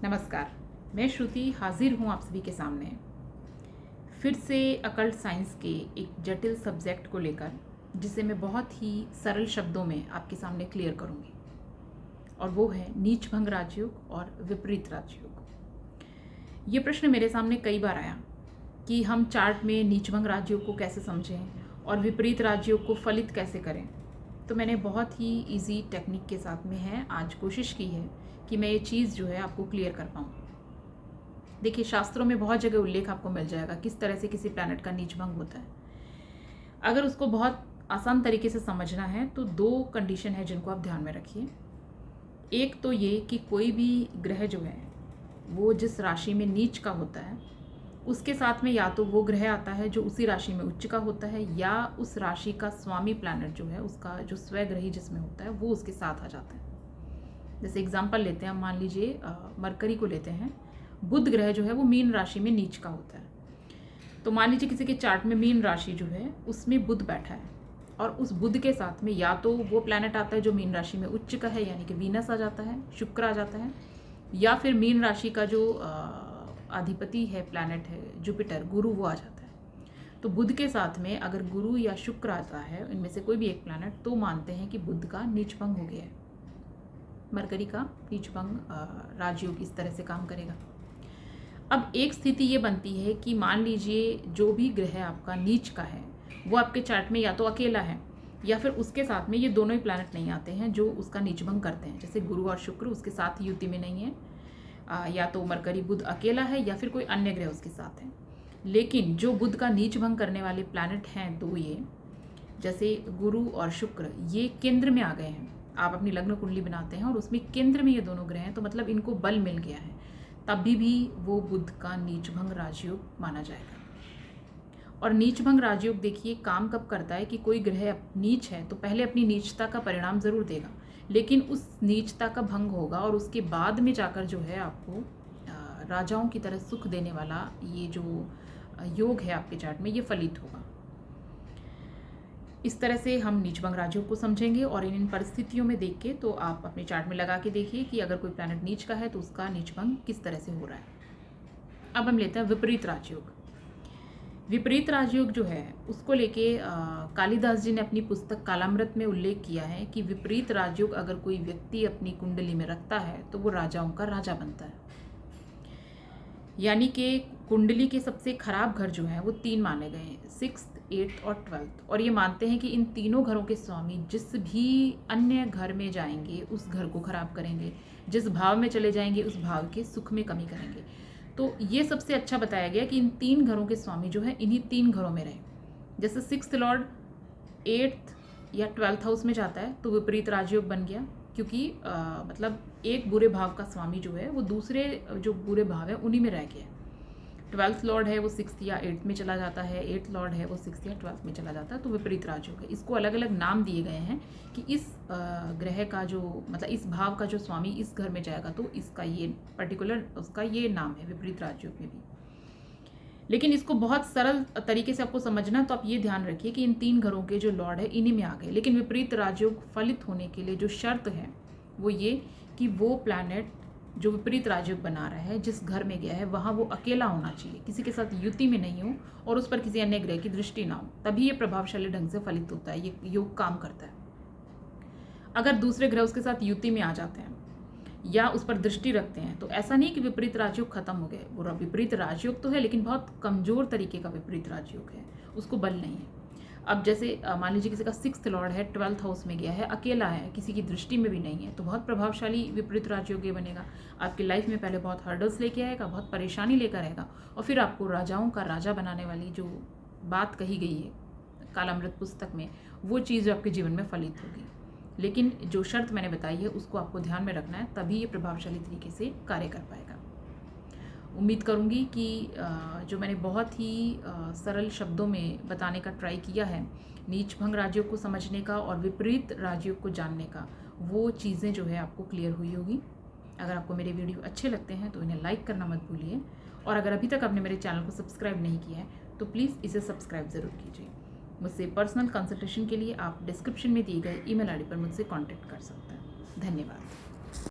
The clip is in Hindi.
नमस्कार, मैं श्रुति हाजिर हूँ आप सभी के सामने फिर से अकल्ट साइंस के एक जटिल सब्जेक्ट को लेकर, जिसे मैं बहुत ही सरल शब्दों में आपके सामने क्लियर करूँगी। और वो है नीच भंग राजयोग और विपरीत राजयोग। ये प्रश्न मेरे सामने कई बार आया कि हम चार्ट में नीच भंग राजयोग को कैसे समझें और विपरीत राजयोग को फलित कैसे करें। तो मैंने बहुत ही इजी टेक्निक के साथ में आज कोशिश की है कि मैं ये चीज़ जो है आपको क्लियर कर पाऊँ। देखिए, शास्त्रों में बहुत जगह उल्लेख आपको मिल जाएगा किस तरह से किसी प्लैनेट का नीच भंग होता है। अगर उसको बहुत आसान तरीके से समझना है तो दो कंडीशन है जिनको आप ध्यान में रखिए। एक तो ये कि कोई भी ग्रह जो है वो जिस राशि में नीच का होता है उसके साथ में या तो वो ग्रह आता है जो उसी राशि में उच्च का होता है, या उस राशि का स्वामी प्लैनेट जो है उसका जो स्वग्रही जिसमें होता है वो उसके साथ आ जाता है। जैसे एग्जाम्पल लेते हैं, हम मान लीजिए मरकरी को लेते हैं। बुध ग्रह जो है वो मीन राशि में नीच का होता है। तो मान लीजिए किसी के चार्ट में मीन राशि जो है उसमें बुध बैठा है, और उस बुध के साथ में या तो वो प्लैनेट आता है जो मीन राशि में उच्च का है, यानी कि वीनस आ जाता है, शुक्र आ जाता है, या फिर मीन राशि का जो अधिपति है प्लैनेट है जुपिटर, गुरु, वो आ जाता है। तो बुध के साथ में अगर गुरु या शुक्र आता है, इनमें से कोई भी एक प्लैनेट, तो मानते हैं कि बुध का नीच भंग हो गया है। मरकरी का नीच भंग राजयोग इस तरह से काम करेगा। अब एक स्थिति ये बनती है कि मान लीजिए जो भी ग्रह आपका नीच का है वो आपके चार्ट में या तो अकेला है या फिर उसके साथ में ये दोनों ही प्लैनेट नहीं आते हैं जो उसका नीच भंग करते हैं। जैसे गुरु और शुक्र उसके साथ युति में नहीं है, या तो मरकरी बुध अकेला है या फिर कोई अन्य ग्रह उसके साथ है। लेकिन जो बुध का नीच भंग करने वाले प्लैनेट हैं दो, ये जैसे गुरु और शुक्र, ये केंद्र में आ गए हैं। आप अपनी लग्न कुंडली बनाते हैं और उसमें केंद्र में ये दोनों ग्रह हैं, तो मतलब इनको बल मिल गया है, तभी भी वो बुध का नीच भंग राजयोग माना जाएगा। और नीच भंग राजयोग देखिए काम कब करता है कि कोई ग्रह नीच है तो पहले अपनी नीचता का परिणाम जरूर देगा, लेकिन उस नीचता का भंग होगा और उसके बाद में जाकर जो है आपको राजाओं की तरह सुख देने वाला ये जो योग है आपके चार्ट में, ये फलित होगा। इस तरह से हम नीच भंग राजयोग को समझेंगे और इन परिस्थितियों में देख के तो आप अपने चार्ट में लगा के देखिए कि अगर कोई प्लैनेट नीच का है तो उसका नीच भंग किस तरह से हो रहा है। अब हम लेते हैं विपरीत राजयोग। विपरीत राजयोग जो है उसको लेके कालिदास जी ने अपनी पुस्तक कालामृत में उल्लेख किया है कि विपरीत राजयोग अगर कोई व्यक्ति अपनी कुंडली में रखता है तो वो राजाओं का राजा बनता है। यानी कि कुंडली के सबसे खराब घर जो है वो 3 माने गए हैं, 6th, 8th और 12th। और ये मानते हैं कि इन तीनों घरों के स्वामी जिस भी अन्य घर में जाएंगे उस घर को खराब करेंगे, जिस भाव में चले जाएंगे उस भाव के सुख में कमी करेंगे। तो ये सबसे अच्छा बताया गया कि इन 3 घरों के स्वामी जो है इन्हीं 3 घरों में रहे। जैसे 6th लॉर्ड 8th या 12th हाउस में जाता है तो विपरीत राजयोग बन गया, क्योंकि मतलब एक बुरे भाव का स्वामी जो है वो दूसरे जो बुरे भाव है उन्हीं में रह गया। 12th लॉर्ड है वो 6th या 8th में चला जाता है, 8th लॉर्ड है वो 6th या 12th में चला जाता है, तो विपरीत राजयोग है। इसको अलग अलग नाम दिए गए हैं कि इस ग्रह का जो मतलब इस भाव का जो स्वामी इस घर में जाएगा तो इसका ये पर्टिकुलर उसका ये नाम है विपरीत राजयोग में भी। लेकिन इसको बहुत सरल तरीके से आपको समझना, तो आप ये ध्यान रखिए कि इन 3 घरों के जो लॉर्ड है इन्हीं में आ गए। लेकिन विपरीत राजयोग फलित होने के लिए जो शर्त है वो ये कि वो प्लैनेट जो विपरीत राजयोग बना रहा है जिस घर में गया है वहाँ वो अकेला होना चाहिए, किसी के साथ युति में नहीं हो और उस पर किसी अन्य ग्रह की दृष्टि ना हो, तभी ये प्रभावशाली ढंग से फलित होता है, ये योग काम करता है। अगर दूसरे ग्रह उसके साथ युति में आ जाते हैं या उस पर दृष्टि रखते हैं तो ऐसा नहीं कि विपरीत राजयोग खत्म हो गए, वो विपरीत राजयोग तो है लेकिन बहुत कमजोर तरीके का विपरीत राजयोग है, उसको बल नहीं है। अब जैसे मान लीजिए किसी का 6th लॉर्ड है 12th हाउस में गया है, अकेला है, किसी की दृष्टि में भी नहीं है, तो बहुत प्रभावशाली विपरीत राजयोग ये बनेगा। आपकी लाइफ में पहले बहुत हर्डल्स लेके आएगा, बहुत परेशानी लेकर आएगा, और फिर आपको राजाओं का राजा बनाने वाली जो बात कही गई है कालामृत पुस्तक में, वो चीज़ आपके जीवन में फलित होगी। लेकिन जो शर्त मैंने बताई है उसको आपको ध्यान में रखना है, तभी ये प्रभावशाली तरीके से कार्य कर पाएगा। उम्मीद करूंगी कि जो मैंने बहुत ही सरल शब्दों में बताने का ट्राई किया है नीच भंग राजयोग को समझने का और विपरीत राजयोग को जानने का, वो चीज़ें जो है आपको क्लियर हुई होगी। अगर आपको मेरे वीडियो अच्छे लगते हैं तो इन्हें लाइक करना मत भूलिए, और अगर अभी तक आपने मेरे चैनल को सब्सक्राइब नहीं किया है तो प्लीज़ इसे सब्सक्राइब ज़रूर कीजिए। मुझसे पर्सनल कंसल्टेशन के लिए आप डिस्क्रिप्शन में दिए गए ईमेल आईडी पर मुझसे कांटेक्ट कर सकते हैं। धन्यवाद।